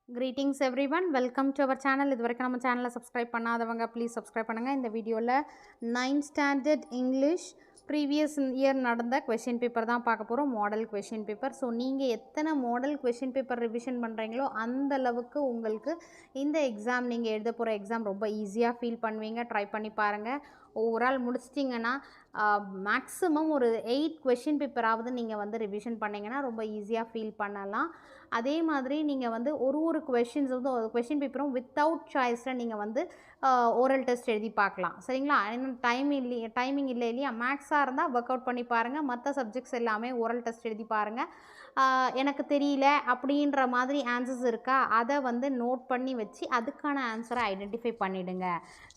Greetings everyone, welcome to our channel. இதுவரைக்கும் நம்ம சேனலை சப்ஸ்கிரைப் பண்ணாதவங்க ப்ளீஸ் சப்ஸ்கிரைப் பண்ணுங்கள். இந்த வீடியோவில் 9th standard English previous year நடந்த கொஷின் பேப்பர் தான் பார்க்க போகிறோம், மாடல் கொஷின் பேப்பர். ஸோ நீங்கள் எத்தனை மாடல் கொஷின் பேப்பர் ரிவிஷன் பண்ணுறீங்களோ அந்த அளவுக்கு உங்களுக்கு இந்த எக்ஸாம் நீங்கள் எழுத போகிற எக்ஸாம் ரொம்ப ஈஸியாக ஃபீல் பண்ணுவீங்க. ட்ரை பண்ணி பாருங்கள். ஓவரால் முடிச்சிட்டிங்கன்னா மேக்ஸிமம் ஒரு 8 கொஷின் பேப்பராவது நீங்கள் வந்து ரிவிஷன் பண்ணிங்கன்னா ரொம்ப ஈஸியாக ஃபீல் பண்ணலாம். அதே மாதிரி நீங்கள் வந்து ஒரு கொஷின்ஸ் வந்து ஒரு கொஷின் பேப்பரும் வித்தவுட் சாய்ஸில் நீங்கள் வந்து ஓரல் டெஸ்ட் எழுதி பார்க்கலாம். சரிங்களா? டைமிங் இல்லை இல்லையா? மேக்ஸாக இருந்தால் ஒர்க் அவுட் பண்ணி பாருங்கள். மற்ற சப்ஜெக்ட்ஸ் எல்லாமே ஓரல் டெஸ்ட் எழுதி பாருங்கள். எனக்கு தெரியல அப்படின்ற மாதிரி ஆன்சர்ஸ் இருக்கா, அதை வந்து நோட் பண்ணி வச்சு அதுக்கான ஆன்சரை ஐடென்டிஃபை பண்ணிவிடுங்க.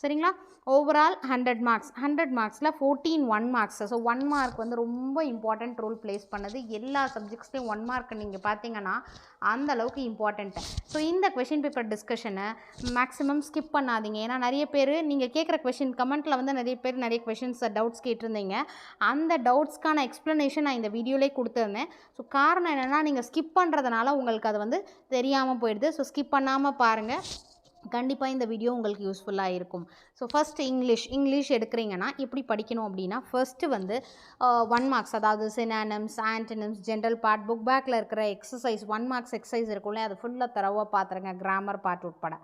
சரிங்களா? Overall 100 marks. 100 மார்க்ஸில் 14 1 மார்க்ஸ். ஸோ 1 மார்க் வந்து ரொம்ப இம்பார்ட்டண்ட் ரோல் ப்ளேஸ் பண்ணுது. எல்லா சப்ஜெக்ட்ஸ்லேயும் 1 மார்க் நீங்கள் பார்த்தீங்கன்னா அந்த அளவுக்கு இம்பார்ட்டண்ட்டு. ஸோ இந்த கொஷின் பேப்பர் டிஸ்கஷனை மேக்ஸிமம் ஸ்கிப் பண்ணாதீங்க. ஏன்னா நிறைய பேர் நீங்கள் கேட்குற கொஷின் கமெண்ட்டில் வந்து நிறைய கொஷின்ஸ் டவுட்ஸ் கேட்டிருந்தீங்க. அந்த டவுட்ஸ்க்கான எக்ஸ்ப்ளனேஷன் நான் இந்த வீடியோலேயே கொடுத்துருந்தேன். ஸோ காரணம் என்னென்னா நீங்கள் ஸ்கிப் பண்ணுறதுனால உங்களுக்கு அது வந்து தெரியாமல் போயிடுது. ஸோ ஸ்கிப் பண்ணாமல் பாருங்கள், கண்டிப்பாக இந்த வீடியோ உங்களுக்கு யூஸ்ஃபுல்லாக இருக்கும். ஸோ ஃபஸ்ட்டு இங்கிலீஷ் எடுக்கிறீங்கன்னா எப்படி படிக்கணும் அப்படின்னா, ஃபஸ்ட்டு வந்து 1 மார்க்ஸ், அதாவது synonyms, antonyms, general part, book பேக்கில் இருக்கிற எக்ஸசைஸ் 1 மார்க்ஸ் எக்ஸசைஸ் இருக்கும்ல, அது ஃபுல்லாக தரவாக பார்த்துருங்க, கிராமர் பார்ட் உட்பட.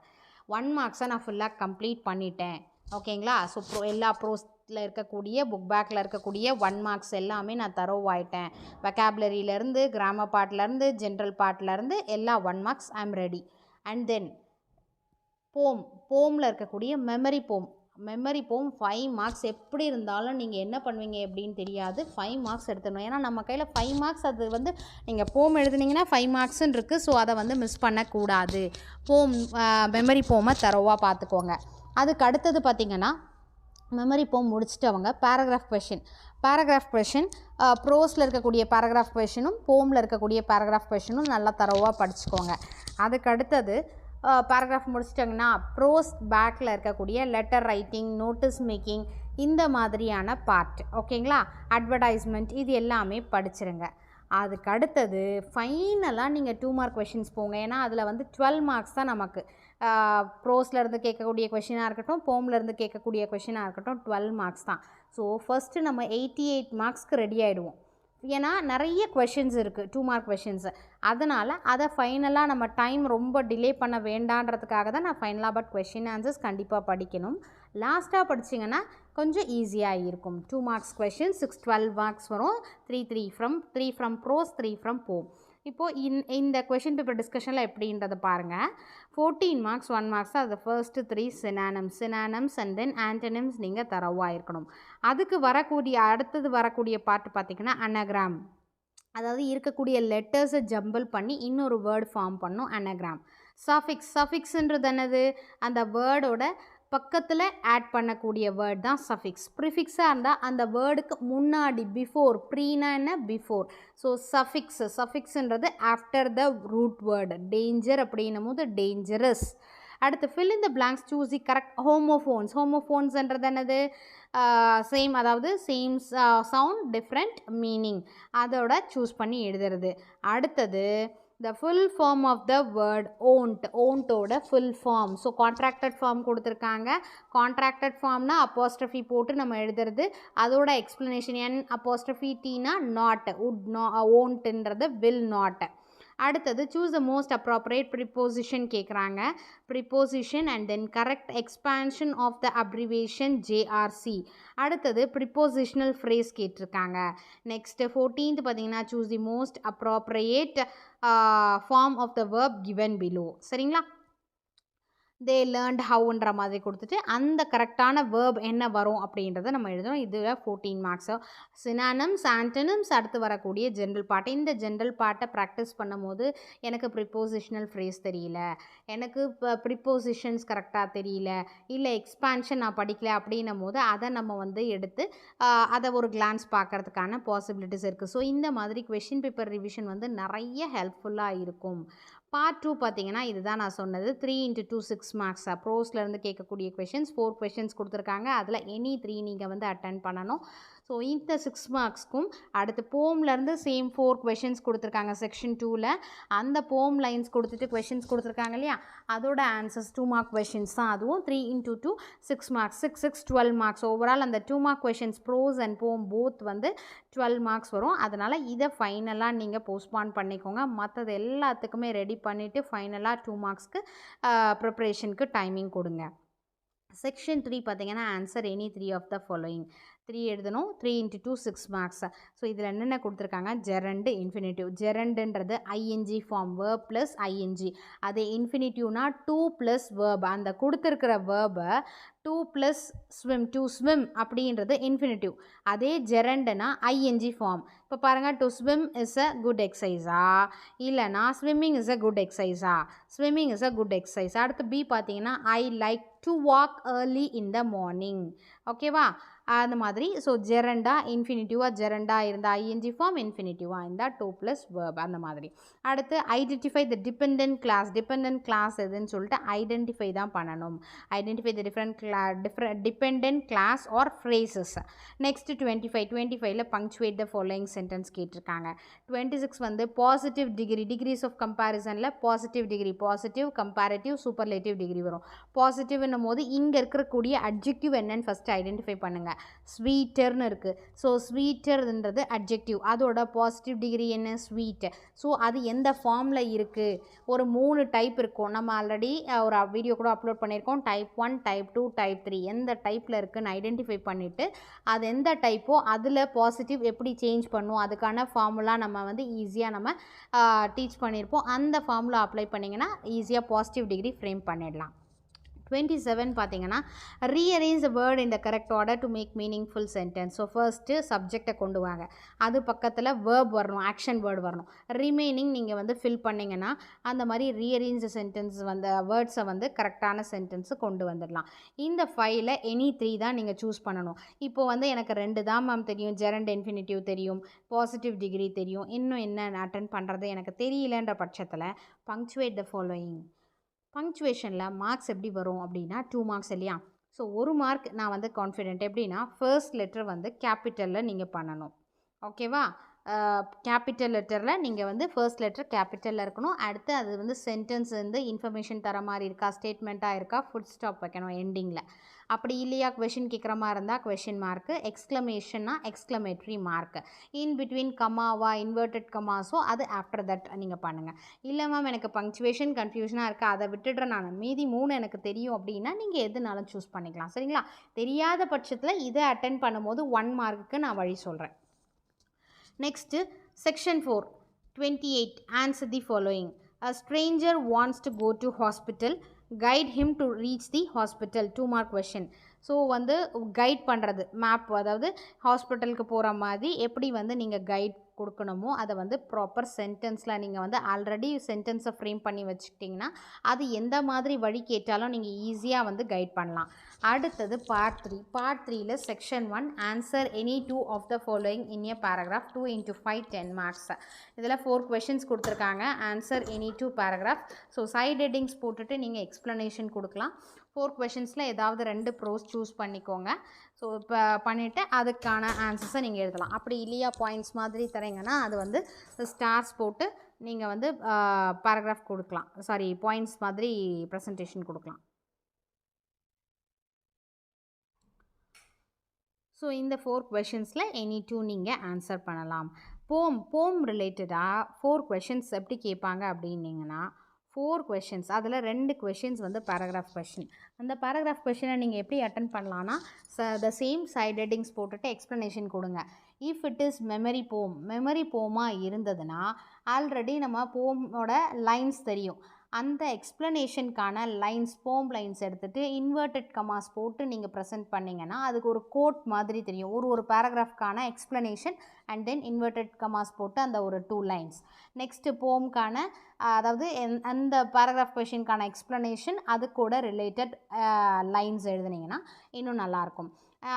1 மார்க்ஸை நான் ஃபுல்லாக கம்ப்ளீட் பண்ணிட்டேன். ஓகேங்களா? ஸோ எல்லா ப்ரோஸில் இருக்கக்கூடிய புக் பேக்கில் இருக்கக்கூடிய 1 மார்க்ஸ் எல்லாமே நான் தரோவாயிட்டேன். வெக்காபுலரியிலேருந்து, கிராமர் பார்ட்லேருந்து, ஜென்ரல் பார்ட்லேருந்து எல்லா 1 marks I am ready. And then போமில் இருக்கக்கூடிய மெமரி போம் 5 மார்க்ஸ். எப்படி இருந்தாலும் நீங்கள் என்ன பண்ணுவீங்க எப்படின்னு தெரியாது, 5 மார்க்ஸ் எடுத்துடணும். ஏன்னா நம்ம கையில் 5 மார்க்ஸ், அது வந்து நீங்கள் போம் எழுதுனீங்கன்னா 5 மார்க்ஸ்ன்னு இருக்குது. ஸோ அதை வந்து மிஸ் பண்ணக்கூடாது. மெமரி போமை தரோவாக பார்த்துக்கோங்க. அதுக்கு அடுத்தது பார்த்திங்கன்னா, மெமரி போம் முடிச்சிட்டவங்க பேராகிராஃப் கொஷின் ப்ரோஸில் இருக்கக்கூடிய பேராகிராஃப் கொஷினும் போமில் இருக்கக்கூடிய பேராகிராஃப் கொஷினும் நல்லா தரோவாக படிச்சுக்கோங்க. அதுக்கு அடுத்தது பேராகிராஃப் முடிச்சிட்டிங்கன்னா ப்ரோஸ் பேக்கில் இருக்கக்கூடிய லெட்டர் ரைட்டிங், நோட்டீஸ் மேக்கிங், இந்த மாதிரியான பார்ட். ஓகேங்களா? அட்வர்டைஸ்மெண்ட், இது எல்லாமே படிச்சிருங்க. அதுக்கு அடுத்தது ஃபைனலாக நீங்கள் 2 மார்க் கொஷின்ஸ் போங்க. ஏன்னா அதில் வந்து 12 மார்க்ஸ் தான் நமக்கு. ப்ரோஸ்லேருந்து கேட்கக்கூடிய கொஷினாக இருக்கட்டும், போம்லேருந்து கேட்கக்கூடிய கொஷினாக இருக்கட்டும், 12 மார்க்ஸ் தான். ஸோ ஃபஸ்ட்டு நம்ம 88 மார்க்ஸ்க்கு ரெடி ஆகிடுவோம். ஏன்னா நிறைய கொஷின்ஸ் இருக்குது, 2 மார்க் கொஷின்ஸு. அதனால் அதை ஃபைனலாக நம்ம டைம் ரொம்ப டிலே பண்ண வேண்டான்றதுக்காக தான் நான் ஃபைனலாக. பட் கொஷின் ஆன்சர்ஸ் கண்டிப்பாக படிக்கணும். லாஸ்ட்டாக படிச்சிங்கன்னா கொஞ்சம் ஈஸியாக இருக்கும். 2 மார்க்ஸ் கொஷின் 12 மார்க்ஸ் வரும். 3 ஃப்ரம் ப்ரோஸ், 3 ஃப்ரம் போம். இப்போது இந்த கொஷின் பேப்பர் டிஸ்கஷனில் எப்படின்றத பாருங்கள். 14 மார்க்ஸ் 1 மார்க்ஸ். அது first 3 synonyms and then antonyms நீங்கள் தரவாக இருக்கணும். அதுக்கு அடுத்தது வரக்கூடிய பார்ட் பார்த்திங்கன்னா அனகிராம். அதாவது இருக்கக்கூடிய லெட்டர்ஸை ஜம்பிள் பண்ணி இன்னொரு வேர்டு ஃபார்ம் பண்ணும் அனகிராம். சஃபிக்ஸ்ன்றது என்னது? அந்த வேர்டோட பக்கத்தில் ஆட் பண்ணக்கூடிய வேர்ட் தான் சஃபிக்ஸ். ப்ரிஃபிக்ஸாக இருந்தால் அந்த வேர்டுக்கு முன்னாடி பிஃபோர், ப்ரீனா என்ன, பிஃபோர். ஸோ சஃபிக்ஸ்ன்றது after the root word. Danger அப்படின்னும் போது டேஞ்சரஸ். அடுத்து fill in the blanks, choose the correct. ஹோமோஃபோன்ஸ்ன்றது என்னது? சேம், அதாவது சேம் சவுண்ட் டிஃப்ரெண்ட் மீனிங், அதோட சூஸ் பண்ணி எழுதுறது. அடுத்தது the full form of the word owned full form. So contracted form கொடுத்துருக்காங்க. கான்ட்ராக்டட் ஃபார்ம்னா அப்போஸ்ட்ரஃபி போட்டு நம்ம எழுதுறது. அதோட எக்ஸ்ப்ளனேஷன் N''Tனா நாட், ஓன்ட்ன்றது வில் நாட். அடுத்தது choose the most appropriate preposition கேட்குறாங்க. Preposition and then correct expansion of the abbreviation JRC. அடுத்தது ப்ரிப்போசிஷனல் ஃப்ரேஸ் கேட்டிருக்காங்க. நெக்ஸ்ட்டு 14th பார்த்தீங்கன்னா choose the most appropriate form of the verb given below. சரிங்களா? They learnt ஹவுன்ற மாதிரி கொடுத்துட்டு அந்த கரெக்டான வேர்ப் என்ன வரும் அப்படின்றத நம்ம எழுதணும். இதில் 14 மார்க்ஸு. சினானிம்ஸ், ஆன்டனிம்ஸ், அடுத்து வரக்கூடிய ஜென்ரல் பார்ட். இந்த ஜென்ரல் பார்ட்டை ப்ராக்டிஸ் பண்ணும்போது எனக்கு ப்ரிப்போசிஷனல் ஃப்ரேஸ் தெரியல, எனக்கு ப்ரிப்போசிஷன்ஸ் கரெக்டாக தெரியல, இல்லை எக்ஸ்பான்ஷன் நான் படிக்கல அப்படின்னும் போது அதை நம்ம வந்து எடுத்து அதை ஒரு கிளான்ஸ் பார்க்குறதுக்கான பாசிபிலிட்டிஸ் இருக்குது. ஸோ இந்த மாதிரி கொஷின் பேப்பர் ரிவிஷன் வந்து நிறைய ஹெல்ப்ஃபுல்லாக இருக்கும். பார்ட் 2 பார்த்தீங்கன்னா இதுதான் நான் சொன்னது. 3 × 2 6 மார்க்ஸ். ப்ரோஸ்லேருந்து கேட்கக்கூடிய கொஷின்ஸ் 4 கொஷின்ஸ் கொடுத்துருக்காங்க. அதில் எனி 3 நீங்கள் வந்து அட்டன் பண்ணணும். ஸோ இந்த 6 மார்க்ஸ்க்கும் அடுத்து போம்லேருந்து சேம் 4 கொஷின்ஸ் கொடுத்துருக்காங்க செக்ஷன் 2ல். அந்த போம் லைன்ஸ் கொடுத்துட்டு கொஷின்ஸ் கொடுத்துருக்காங்க இல்லையா, அதோட ஆன்சர்ஸ் 2 மார்க் கொஷின்ஸ் தான். அதுவும் 3 × 2 6 மார்க்ஸ், 6 6 12 மார்க்ஸ். ஓவரால் அந்த 2 மார்க் கொஷின்ஸ் ப்ரோஸ் அண்ட் போம் போத் வந்து 12 மார்க்ஸ் வரும். அதனால் இதை ஃபைனலாக நீங்கள் போஸ்ட்பான் பண்ணிக்கோங்க. மற்றது எல்லாத்துக்குமே ரெடி பண்ணிவிட்டு ஃபைனலாக 2 மார்க்ஸ்க்கு ப்ரிப்ரேஷனுக்கு டைமிங் கொடுங்க. செக்ஷன் 3 பார்த்தீங்கன்னா answer any 3 of the following. 3 எழுதணும். 3 × 2 6 மார்க்ஸ். ஸோ இதில் என்னென்ன கொடுத்துருக்காங்க, ஜெரண்டு இன்ஃபினிட்டிவ். ஜெரண்டுன்றது I N G form, verb plus I N G. அது இன்ஃபினிட்டிவ்னா 2 + வேர்ப். அந்த கொடுத்துருக்கிற வேர்பை 2 + ஸ்விம், டு ஸ்விம் அப்படின்றது இன்ஃபினிட்டிவ். அதே ஜெரண்டுனா ஐஎன்ஜி ஃபார்ம். இப்போ பாருங்கள், to swim is a good எக்ஸசைஸா, இல்லைனா ஸ்விம்மிங் இஸ் அ குட் எக்ஸசைஸா. Swimming is a good exercise. அடுத்து பி பார்த்தீங்கன்னா I like to walk early in the morning. ஓகேவா, அந்த மாதிரி. ஸோ ஜெரண்டா இன்ஃபினிட்டிவாக, ஜெரண்டா இருந்தால் ஐஎன்ஜி ஃபார்ம், இன்ஃபினிட்டிவாக இருந்தால் 2 + வேர்ப், அந்த மாதிரி. அடுத்து identify the dependent clause. Dependent clause எதுன்னு சொல்லிட்டு ஐடென்டிஃபை தான் பண்ணணும். Identify the dependent clause or phrases. Next 25ல் பங்க்சுவேட் த ஃபாலோயிங் சென்டென்ஸ் கேட்டிருக்காங்க. 26 வந்து பாசிட்டிவ் டிகிரி, டிகிரிஸ் ஆஃப் கம்பேரிசனில் positive degree, positive, comparative, superlative degree வரும். பாசிட்டிவ்னும் போது இங்கே இருக்கக்கூடிய அட்ஜெக்டிவ் என்னன்னு ஃபஸ்ட்டு ஐடென்டிஃபை பண்ணுங்கள். ஸ்வீட்டர்னு இருக்குது. ஸோ ஸ்வீட்டர்ன்றது அட்ஜெக்டிவ், அதோட பாசிட்டிவ் டிகிரி என்ன, ஸ்வீட். ஸோ அது எந்த ஃபார்மில் இருக்குது, ஒரு 3 டைப் இருக்கும். நம்ம ஆல்ரெடி ஒரு வீடியோ கூட அப்லோட் பண்ணியிருக்கோம். Type 1, type 2, type 3. எந்த டைப்பில் இருக்குதுன்னு ஐடென்டிஃபை பண்ணிவிட்டு அது எந்த டைப்போ அதில் பாசிட்டிவ் எப்படி சேஞ்ச் பண்ணும், அதுக்கான ஃபார்முலா நம்ம வந்து ஈஸியாக நம்ம டீச் பண்ணியிருப்போம். அந்த ஃபார்முலா அப்ளை பண்ணிங்கன்னா ஈஸியாக பாசிட்டிவ் டிகிரி ஃப்ரேம் பண்ணிடலாம். 27 பார்த்தீங்கன்னா rearrange the word in the correct order to make meaningful sentence. So first சப்ஜெக்டை கொண்டு வாங்க, அது பக்கத்தில் வேர்ப் வரணும், ஆக்ஷன் வேர்டு வரணும். ரிமைனிங் நீங்கள் வந்து ஃபில் பண்ணிங்கன்னா அந்த மாதிரி ரீஅரேஞ்ச் சென்டென்ஸ் வந்து வேர்ட்ஸை வந்து கரெக்டான சென்டென்ஸு கொண்டு வந்துடலாம். இந்த 5ல் எனி 3 தான் நீங்கள் சூஸ் பண்ணணும். இப்போது வந்து எனக்கு 2 தான் மேம் தெரியும், ஜெரண்ட் இன்ஃபினிட்டிவ் தெரியும், பாசிட்டிவ் டிகிரி தெரியும், இன்னும் என்ன அட்டென்ட் பண்ணுறது எனக்கு தெரியலன்ற பட்சத்தில் பங்க்சுவேட் த ஃபாலோயிங். பங்க்சுவேஷனில் மார்க்ஸ் எப்படி வரும் அப்படின்னா 2 மார்க்ஸ் இல்லையா. ஸோ 1 மார்க் நான் வந்து கான்ஃபிடென்ட். எப்படின்னா ஃபர்ஸ்ட் லெட்டர் வந்து கேபிட்டலில் நீங்கள் பண்ணணும். ஓகேவா, கேபிட்டல் லெட்டரில் நீங்கள் வந்து ஃபர்ஸ்ட் லெட்டர் கேபிட்டலில் இருக்கணும். அடுத்து அது வந்து சென்டென்ஸ் வந்து இன்ஃபர்மேஷன் தர மாதிரி இருக்கா, ஸ்டேட்மெண்ட்டாக இருக்கா, ஃபுல் ஸ்டாப் வைக்கணும் எண்டிங்கில். அப்படி இல்லையா கொஷின் கேட்குற மாதிரி இருந்தால் கொஷின் மார்க்கு, எக்ஸ்க்ளமேஷன்னா எக்ஸ்க்ளமேட்ரி மார்க்கு, இன் பிட்வீன் கமாவா இன்வெர்டட் கமாஸோ அது ஆஃப்டர் தட் நீங்கள் பண்ணுங்கள். இல்லை மேம் எனக்கு பங்க்சுவேஷன் கன்ஃபியூஷனாக இருக்குது, அதை விட்டுடுறேன் நான், மீதி 3 எனக்கு தெரியும் அப்படின்னா நீங்கள் எதுனாலும் சூஸ் பண்ணிக்கலாம். சரிங்களா, தெரியாத பட்சத்தில் இதை அட்டென்ட் பண்ணும்போது 1 மார்க்குக்கு நான் வழி சொல்கிறேன். Next section 4 28 answer the following. A stranger wants to go to hospital, guide him to reach the hospital. 2 mark question. So வந்து கைட் பண்ணுறது மேப், அதாவது ஹாஸ்பிட்டலுக்கு போகிற மாதிரி எப்படி வந்து நீங்கள் கைட் கொடுக்கணுமோ அதை வந்து ப்ராப்பர் சென்டென்ஸில் நீங்கள் வந்து ஆல்ரெடி சென்டென்ஸை ஃப்ரேம் பண்ணி வச்சுக்கிட்டிங்கன்னா அது எந்த மாதிரி வழி கேட்டாலும் நீங்கள் ஈஸியாக வந்து கைட் பண்ணலாம். அடுத்தது பார்ட் 3. பார்ட் 3ல் section 1 answer any 2 of the following in a paragraph. 2 × 5 10 marks. இதில் 4 கொஷின்ஸ் கொடுத்துருக்காங்க. Answer any 2 paragraph. So side headings போட்டுட்டு நீங்கள் எக்ஸ்ப்ளனேஷன் கொடுக்கலாம். 4 கொஷின்ஸில் ஏதாவது 2 ப்ரோஸ் சூஸ் பண்ணிக்கோங்க. ஸோ இப்போ பண்ணிவிட்டு அதுக்கான ஆன்சர்ஸை நீங்கள் எழுதலாம். அப்படி இல்லையா பாயிண்ட்ஸ் மாதிரி தரீங்கன்னா அது வந்து ஸ்டார்ஸ் போட்டு நீங்கள் வந்து பேராகிராஃப் கொடுக்கலாம், சாரி பாயிண்ட்ஸ் மாதிரி ப்ரெசன்டேஷன் கொடுக்கலாம். ஸோ இந்த 4 கொஷின்ஸில் எனி 2 நீங்கள் ஆன்சர் பண்ணலாம். போம் ரிலேட்டடாக 4 கொஷின்ஸ் எப்படி கேட்பாங்க அப்படின்னீங்கன்னா 4 கொஷின்ஸ், அதில் 2 கொஷின்ஸ் வந்து பேராகிராஃப் கொஷின். அந்த பேராகிராஃப் கொஷினை நீங்கள் எப்படி அட்டென்ட் பண்ணலான்னா த சேம் சைட் ஹெட்டிங்ஸ் போட்டுட்டு எக்ஸ்ப்ளனேஷன் கொடுங்க. இஃப் இட் இஸ் மெமரி போமாக இருந்ததுன்னா ஆல்ரெடி நம்ம போமோட லைன்ஸ் தெரியும், அந்த எக்ஸ்ப்ளனேஷனுக்கான லைன்ஸ் போம் லைன்ஸ் எடுத்துகிட்டு இன்வெர்டட் கமாஸ் போட்டு நீங்கள் ப்ரெசென்ட் பண்ணிங்கன்னா அதுக்கு ஒரு கோட் மாதிரி தெரியும். ஒரு பேராகிராஃப்கான explanation and then inverted commas போட்டு அந்த ஒரு 2 லைன்ஸ். நெக்ஸ்ட்டு போம்கான அதாவது அந்த பேராகிராஃப் கொஷினுக்கான எக்ஸ்ப்ளனேஷன் அது கூட ரிலேட்டட் லைன்ஸ் எழுதுனீங்கன்னா இன்னும் நல்லாயிருக்கும்.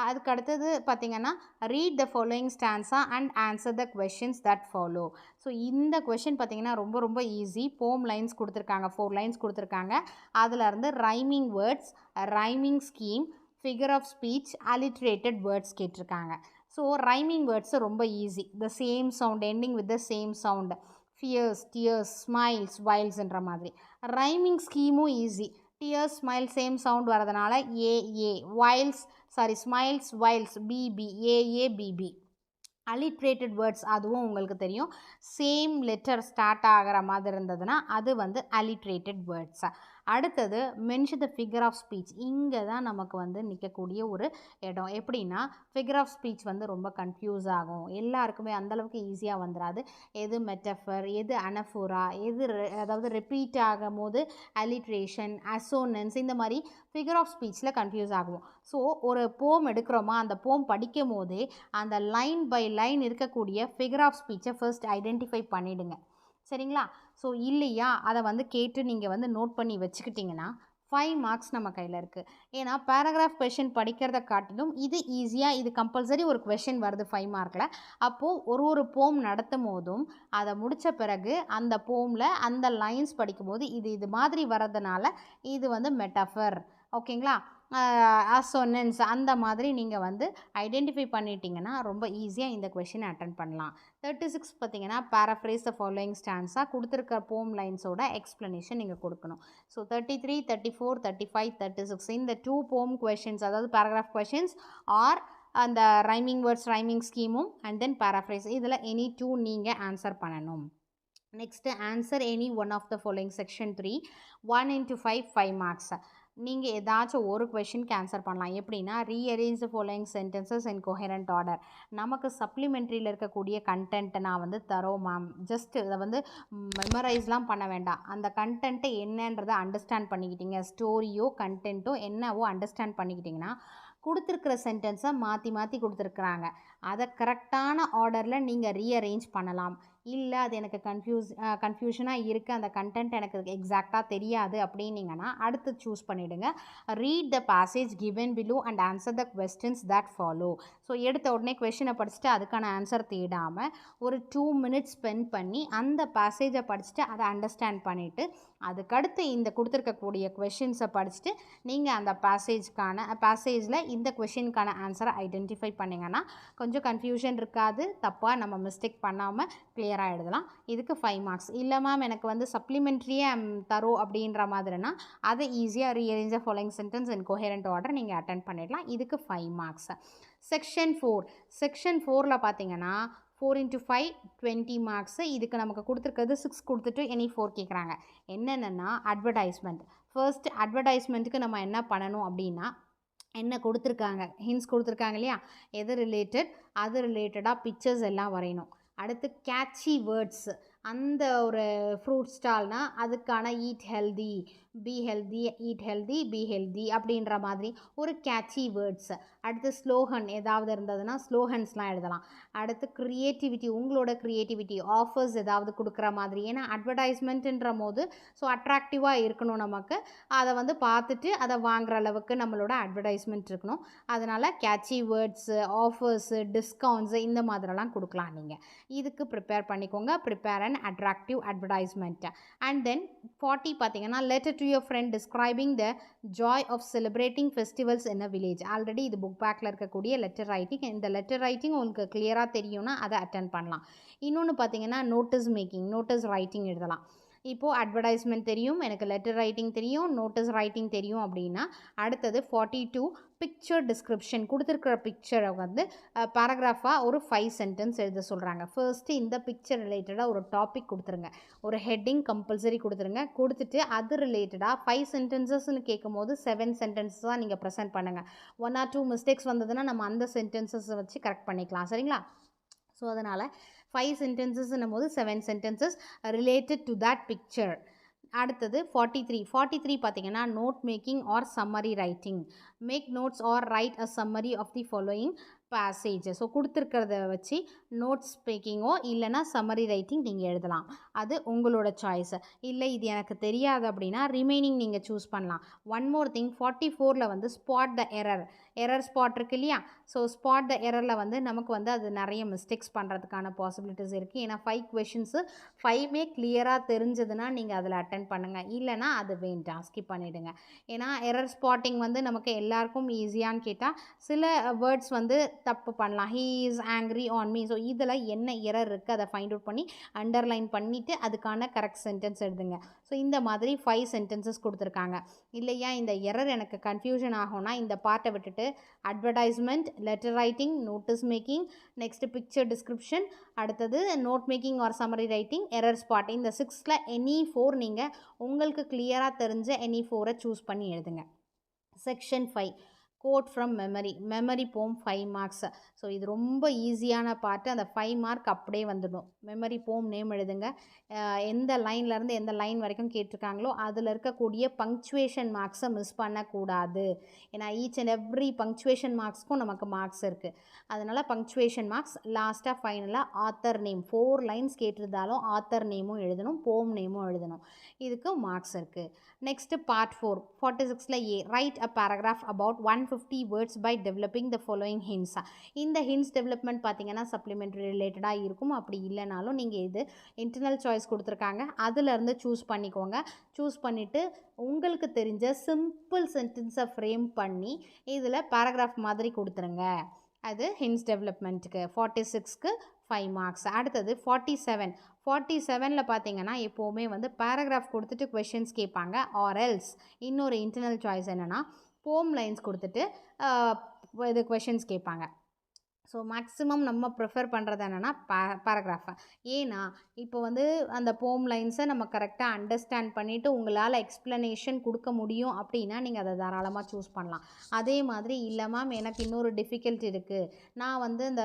அதுக்கு அடுத்தது பார்த்திங்கன்னா read the following stanza and answer the questions that follow. So இந்த கொஷின் பார்த்திங்கன்னா ரொம்ப ரொம்ப ஈஸி. போம் லைன்ஸ் கொடுத்துருக்காங்க, 4 லைன்ஸ் கொடுத்துருக்காங்க. அதிலருந்து rhyming words, rhyming scheme, figure of speech, alliterated words கேட்டிருக்காங்க. ஸோ ரைமிங் வேர்ட்ஸ் ரொம்ப easy. The same sound ending with the same sound, fears, tears, smiles, வைல்ஸ்ன்ற மாதிரி. ரைமிங் ஸ்கீமும் easy. Tears, smile same sound வரதுனால A, whiles smiles, whiles B B, A B B. Alliterated words அதுவும் உங்களுக்கு தெரியும். Same letter start ஆகிற மாதிரி இருந்ததுன்னா அது வந்து அலிட்ரேட்டட் வேர்ட்ஸ். அடுத்தது mention the figure of speech. இங்கே தான் நமக்கு வந்து நிற்கக்கூடிய ஒரு இடம். எப்படின்னா ஃபிகர் ஆஃப் ஸ்பீச் வந்து ரொம்ப கன்ஃபியூஸ் ஆகும். எல்லாருக்குமே அந்தளவுக்கு ஈஸியாக வந்துடாது. எது மெட்டஃபர், எது அனஃபோரா, எது அதாவது ரிப்பீட் ஆகும் போது அலிட்ரேஷன், அசோனன்ஸ், இந்த மாதிரி ஃபிகர் ஆஃப் ஸ்பீச்சில் கன்ஃபியூஸ் ஆகும். ஸோ ஒரு போம் எடுக்கிறோமா, அந்த போம் படிக்கும் போதே அந்த லைன் பை லைன் இருக்கக்கூடிய ஃபிகர் ஆஃப் ஸ்பீச்சை ஃபர்ஸ்ட் ஐடென்டிஃபை பண்ணிவிடுங்க. சரிங்களா? ஸோ இல்லையா அதை வந்து கேட்டு நீங்கள் வந்து நோட் பண்ணி வச்சுக்கிட்டிங்கன்னா 5 மார்க்ஸ் நம்ம கையில் இருக்குது. ஏன்னா பேராகிராஃப் கொஷின் படிக்கிறத காட்டிலும் இது ஈஸியாக, இது கம்பல்சரி ஒரு கொஷின் வருது 5 மார்க்கில். அப்போது ஒரு போம் நடத்தும் போதும் அதை முடித்த பிறகு அந்த போமில் அந்த லைன்ஸ் படிக்கும்போது இது மாதிரி வர்றதுனால இது வந்து மெட்டஃபர், ஓகேங்களா, அசோனன்ஸ், அந்த மாதிரி நீங்கள் வந்து ஐடென்டிஃபை பண்ணிட்டீங்கன்னா ரொம்ப ஈஸியாக இந்த கொஷினை அட்டன் பண்ணலாம். 36 பார்த்தீங்கன்னா பேராஃப்ரேஸ் த ஃபாலோயிங் ஸ்டான்ஸாக கொடுத்துருக்க போம் லைன்ஸோட எக்ஸ்ப்ளனேஷன் நீங்கள் கொடுக்கணும். ஸோ 33, 34, 35, 36 இந்த 2 போம் கொஷின்ஸ், அதாவது பேராகிராஃப் கொஷின்ஸ் ஆர் அந்த ரைமிங் வேர்ட்ஸ் ரைமிங் ஸ்கீமும் அண்ட் தென் பேராஃப்ரேஸ், இதில் எனி 2 நீங்கள் ஆன்சர் பண்ணணும். Next answer any one of the following section 3, 1 into 5 marks. நீங்கள் ஏதாச்சும் ஒரு கொஷினுக்கு ஆன்சர் பண்ணலாம். எப்படின்னா rearrange the following sentences in coherent order. நமக்கு சப்ளிமெண்ட்ரியில் இருக்கக்கூடிய கண்டென்ட்டை நான் வந்து தரோம் மேம், ஜஸ்ட் இதை வந்து மெமரைஸ்லாம் பண்ண வேண்டாம். அந்த கண்டென்ட்டை என்னன்றதை அண்டர்ஸ்டாண்ட் பண்ணிக்கிட்டீங்க, ஸ்டோரியோ கண்டென்ட்டோ என்னவோ அண்டர்ஸ்டாண்ட் பண்ணிக்கிட்டிங்கன்னா கொடுத்துருக்கிற சென்டென்ஸை மாற்றி கொடுத்துருக்குறாங்க, அதை கரெக்டான ஆர்டரில் நீங்கள் ரீஅரேஞ்ச் பண்ணலாம். இல்லை அது எனக்கு கன்ஃபியூஷனாக இருக்குது, அந்த கண்டென்ட் எனக்கு எக்ஸாக்டாக தெரியாது அப்படின்னீங்கன்னா அடுத்து சூஸ் பண்ணிவிடுங்க. Read the passage given below and answer the questions that follow. So எடுத்த உடனே கொஷினை படிச்சுட்டு அதுக்கான ஆன்சர் தேடாமல் ஒரு 2 minutes ஸ்பெண்ட் பண்ணி அந்த பேசேஜை படிச்சுட்டு அதை அண்டர்ஸ்டாண்ட் பண்ணிவிட்டு அதுக்கடுத்து இந்த கொடுத்துருக்கக்கூடிய கொஷின்ஸை படிச்சுட்டு நீங்கள் அந்த பேசேஜில் இந்த கொஷினுக்கான ஆன்சரை ஐடென்டிஃபை பண்ணிங்கன்னா கொஞ்சம் கன்ஃபியூஷன் இருக்காது, தப்பாக நம்ம மிஸ்டேக் பண்ணாமல் கிளியராக எழுதலாம். இதுக்கு 5 மார்க்ஸ். இல்லை மேம் எனக்கு வந்து சப்ளிமெண்ட்ரியே தரும் அப்படின்ற மாதிரினா அதை ஈஸியாக rearrange the following sentence in coherent order நீங்கள் அட்டென்ட் பண்ணிடலாம். இதுக்கு 5 மார்க்ஸ். செக்ஷன் 4ல் பார்த்தீங்கன்னா 4 into 5 20 மார்க்ஸு. இதுக்கு நமக்கு கொடுத்துருக்கிறது 6 கொடுத்துட்டு எனி 4 கேட்குறாங்க. என்னென்னா அட்வர்டைஸ்மெண்ட். ஃபர்ஸ்ட் அட்வர்டைஸ்மெண்ட்டுக்கு நம்ம என்ன பண்ணணும் அப்படின்னா என்ன கொடுத்துருக்காங்க, ஹிண்ட்ஸ் கொடுத்துருக்காங்க இல்லையா, எது ரிலேட்டட், அது ரிலேட்டடாக பிக்சர்ஸ் எல்லாம் வரையணும். அடுத்து கேட்சி வேர்ட்ஸ், அந்த ஒரு ஃப்ரூட் ஸ்டால்னால் அதுக்கான eat healthy, B healthy, eat healthy, B healthy அப்படின்ற மாதிரி ஒரு கேட்சி வேர்ட்ஸ். அடுத்து ஸ்லோகன் ஏதாவது இருந்ததுன்னா ஸ்லோகன்ஸ்லாம் எழுதலாம். அடுத்து க்ரியேட்டிவிட்டி, உங்களோட க்ரியேட்டிவிட்டி, ஆஃபர்ஸ் ஏதாவது கொடுக்குற மாதிரி. ஏன்னா அட்வர்டைஸ்மெண்ட்டுன்ற போது ஸோ அட்ராக்டிவாக இருக்கணும், நமக்கு அதை வந்து பார்த்துட்டு அதை வாங்குற அளவுக்கு நம்மளோட அட்வர்டைஸ்மெண்ட் இருக்கணும். அதனால் கேட்சி வேர்ட்ஸு, ஆஃபர்ஸு, டிஸ்கவுண்ட்ஸு இந்த மாதிரிலாம் கொடுக்கலாம். நீங்கள் இதுக்கு ப்ரிப்பேர் பண்ணிக்கோங்க. Prepare and attractive advertisement. And then 40 பார்த்தீங்கன்னா letter to your friend describing the joy of celebrating festivals in a village. Already இது புக் பேக்கில் இருக்கக்கூடிய லெட்டர் ரைட்டிங். இந்த லெட்டர் ரைட்டிங் உங்களுக்கு கிளியராக தெரியும்னா அதை அட்டென்ட் பண்ணலாம். இன்னொன்று பார்த்தீங்கன்னா நோட்டீஸ் மேக்கிங், நோட்டீஸ் ரைட்டிங் எழுதலாம். இப்போது அட்வர்டைஸ்மெண்ட் தெரியும், எனக்கு லெட்டர் ரைட்டிங் தெரியும், நோட்டீஸ் ரைட்டிங் தெரியும் அப்படின்னா அடுத்தது 42 பிக்சர் டிஸ்கிரிப்ஷன். கொடுத்துருக்கிற பிக்சரை வந்து பேராகிராஃபாக ஒரு 5 சென்டென்ஸ் எழுத சொல்கிறாங்க. ஃபர்ஸ்ட்டு இந்த பிக்சர் ரிலேட்டடாக ஒரு டாபிக் கொடுத்துருங்க, ஒரு ஹெட்டிங் கம்பல்சரி கொடுத்துருங்க. கொடுத்துட்டு அது ரிலேட்டடாக 5 சென்டென்சஸ்ன்னு கேட்கும் போது 7 சென்டென்சஸ் தான் நீங்கள் ப்ரெசென்ட் பண்ணுங்கள். 1 or 2 மிஸ்டேக்ஸ் வந்ததுன்னா நம்ம அந்த சென்டென்சஸை வச்சு கரெக்ட் பண்ணிக்கலாம். சரிங்களா? ஸோ அதனால் 5 சென்டென்சஸ்ன்னும் போது 7 sentences related to that picture. அடுத்தது 43 பார்த்தீங்கன்னா note making or summary writing. Make notes or write a summary of the following passage. So கொடுத்துருக்கிறத வச்சு நோட்ஸ் மேக்கிங்கோ இல்லைனா சம்மரி ரைட்டிங் நீங்கள் எழுதலாம். அது உங்களோட சாய்ஸ். இல்லை இது எனக்கு தெரியாது அப்படின்னா ரிமைனிங் நீங்கள் சூஸ் பண்ணலாம். ஒன் மோர் திங், 44ல் வந்து spot the error. Error spot இருக்கு இல்லையா, ஸோ ஸ்பாட் த எரரில் வந்து நமக்கு வந்து அது நிறைய மிஸ்டேக்ஸ் பண்ணுறதுக்கான பாசிபிலிட்டிஸ் இருக்குது. ஏன்னா 5 கொஷின்ஸு 5மே கிளியராக தெரிஞ்சதுன்னா நீங்கள் அதில் அட்டன் பண்ணுங்கள், இல்லைனா அது வேண்டாம், ஸ்கிப் பண்ணிவிடுங்க. ஏன்னா எரர் ஸ்பாட்டிங் வந்து நமக்கு எல்லாருக்கும் ஈஸியான்னு கேட்டால் சில வேர்ட்ஸ் வந்து தப்பு பண்ணலாம். He is angry on me, so இதில் என்ன எரர் இருக்குது அதை ஃபைண்ட் அவுட் பண்ணி அண்டர்லைன் பண்ணிவிட்டு அதுக்கான கரெக்ட் சென்டென்ஸ் எழுதுங்க. ஸோ இந்த மாதிரி 5 சென்டென்சஸ் கொடுத்துருக்காங்க. இல்லையா இந்த எரர் எனக்கு கன்ஃபியூஷன் ஆகும்னா இந்த பார்ட்டை விட்டுட்டு advertisement, letter writing, notice making, next picture description, அடுத்தது note making or summary writing, error spot, இந்த 6ல் எனி 4 நீங்கள் உங்களுக்கு கிளியராக தெரிஞ்ச எனி 4 சூஸ் பண்ணி எழுதுங்க. செக்ஷன் 5 கோட் ஃப்ரம் மெமரி போம் 5 மார்க்ஸ். ஸோ இது ரொம்ப ஈஸியான பார்ட்டு. அந்த 5 மார்க் அப்படியே வந்துடும். மெமரி போம் நேம் எழுதுங்க. எந்த லைன்லேருந்து எந்த லைன் வரைக்கும் கேட்டிருக்காங்களோ அதில் இருக்கக்கூடிய பங்க்சுவேஷன் மார்க்ஸை மிஸ் பண்ணக்கூடாது. ஏன்னா ஈச் அண்ட் எவ்ரி பங்க்சுவேஷன் மார்க்ஸ்க்கும் நமக்கு மார்க்ஸ் இருக்குது. அதனால் பங்க்சுவேஷன் மார்க்ஸ். லாஸ்ட்டாக ஃபைனலாக ஆத்தர் நேம் 4 லைன்ஸ் கேட்டிருந்தாலும் ஆத்தர் நேமும் எழுதணும், போம் நேமும் எழுதணும். இதுக்கு மார்க்ஸ் இருக்குது. நெக்ஸ்ட்டு பார்ட் 4 46ல் A write a paragraph about 150 words by developing the following hints. இந்த ஹிண்ட்ஸ் டெவலப்மெண்ட் பார்த்தீங்கன்னா சப்ளிமெண்ட்ரி ரிலேட்டடாக இருக்கும். அப்படி இல்லைனாலும் நீங்கள் இது இன்டர்னல் சாய்ஸ் கொடுத்துருக்காங்க, அதிலேருந்து சூஸ் பண்ணிக்கோங்க. சூஸ் பண்ணிவிட்டு உங்களுக்கு தெரிஞ்ச சிம்பிள் சென்டென்ஸை ஃப்ரேம் பண்ணி இதில் பேராகிராஃப் மாதிரி கொடுத்துருங்க. அது ஹிண்ட்ஸ் டெவலப்மெண்ட்டுக்கு. 46க்கு 5 மார்க்ஸ். அடுத்தது 47ல் பார்த்தீங்கன்னா எப்போவுமே வந்து பேராகிராஃப் கொடுத்துட்டு கொஷின்ஸ் கேட்பாங்க. ஆர் எல்ஸ் இன்னொரு இன்டர்னல் சாய்ஸ் என்னென்னா போம் லைன்ஸ் கொடுத்துட்டு இது கொஷின்ஸ் கேட்பாங்க. ஸோ மேக்ஸிமம் நம்ம ப்ரிஃபர் பண்ணுறது என்னென்னா பேராகிராஃபை. ஏன்னா இப்போ வந்து அந்த போம் லைன்ஸை நம்ம கரெக்டாக அண்டர்ஸ்டாண்ட் பண்ணிவிட்டு உங்களால் எக்ஸ்ப்ளனேஷன் கொடுக்க முடியும் அப்படின்னா நீங்கள் அதை தாராளமாக சூஸ் பண்ணலாம். அதே மாதிரி இல்லை மேம் எனக்கு இன்னொரு டிஃபிகல்ட்டி இருக்குது, நான் வந்து இந்த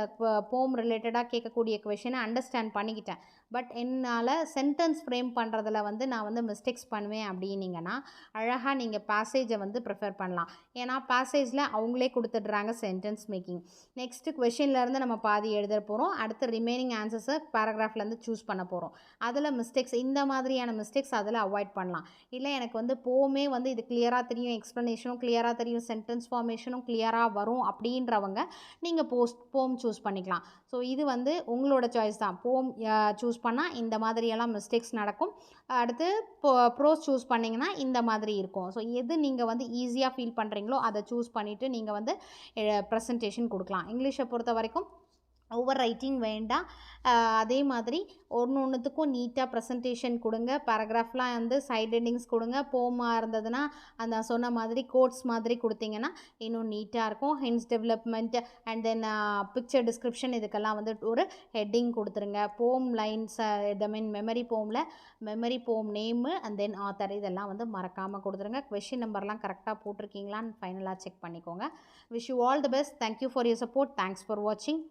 போம் ரிலேட்டடாக கேட்கக்கூடிய கொஷினை அண்டர்ஸ்டாண்ட் பண்ணிக்கிட்டேன், பட் என்னால் சென்டென்ஸ் ஃப்ரேம் பண்ணுறதுல வந்து நான் வந்து மிஸ்டேக்ஸ் பண்ணுவேன் அப்படின்னீங்கன்னா அழகாக நீங்கள் பேசேஜை வந்து ப்ரிஃபர் பண்ணலாம். ஏன்னா பேசேஜில் அவங்களே கொடுத்துட்றாங்க சென்டென்ஸ் மேக்கிங். நெக்ஸ்ட்டு கொஷின்லேருந்து நம்ம பாதி எழுத போகிறோம், அடுத்து ரிமைனிங் ஆன்சர்ஸை பேராகிராஃப்லேருந்து சூஸ் பண்ண போகிறோம். அதில் மிஸ்டேக்ஸ், இந்த மாதிரியான மிஸ்டேக்ஸ் அதில் அவாய்ட் பண்ணலாம். இல்லை எனக்கு வந்து போமே வந்து இது கிளியராக தெரியும், எக்ஸ்ப்ளனேஷனும் கிளியராக தெரியும், சென்டென்ஸ் ஃபார்மேஷனும் கிளியராக வரும் அப்படின்றவங்க நீங்கள் போம் சூஸ் பண்ணிக்கலாம். ஸோ இது வந்து உங்களோட சாய்ஸ் தான். போம் சூஸ் பண்ணால் இந்த மாதிரியெல்லாம் மிஸ்டேக்ஸ் நடக்கும். அடுத்து ப்ரோஸ் சூஸ் பண்ணிங்கன்னா இந்த மாதிரி இருக்கும். ஸோ எது நீங்கள் வந்து ஈஸியாக ஃபீல் பண்ணுறீங்களோ அதை சூஸ் பண்ணிவிட்டு நீங்கள் வந்து ப்ரெசன்டேஷன் கொடுக்கலாம். இங்கிலீஷை பொறுத்த வரைக்கும் ஓவர் ரைட்டிங் வேண்டாம். அதே மாதிரி ஒன்றுத்துக்கும் நீட்டாக ப்ரெசன்டேஷன் கொடுங்க. பேராகிராஃப்லாம் வந்து சைட் ஹெட்டிங்ஸ் கொடுங்க. போமாக இருந்ததுன்னா அந்த சொன்ன மாதிரி கோட்ஸ் மாதிரி கொடுத்தீங்கன்னா இன்னும் நீட்டாக இருக்கும். Hints development and then picture description இதுக்கெல்லாம் வந்து ஒரு ஹெட்டிங் கொடுத்துருங்க. போம் லைன்ஸ் மெமரி போம் நேமு அண்ட் தென் ஆத்தர் இதெல்லாம் வந்து மறக்காமல் கொடுத்துருங்க. கொஷின் நம்பர்லாம் கரெக்டாக போட்டிருக்கீங்களான்னு ஃபைனலாக செக் பண்ணிக்கோங்க. Wish you all the best. Thank you for your support. Thanks for வாட்சிங்.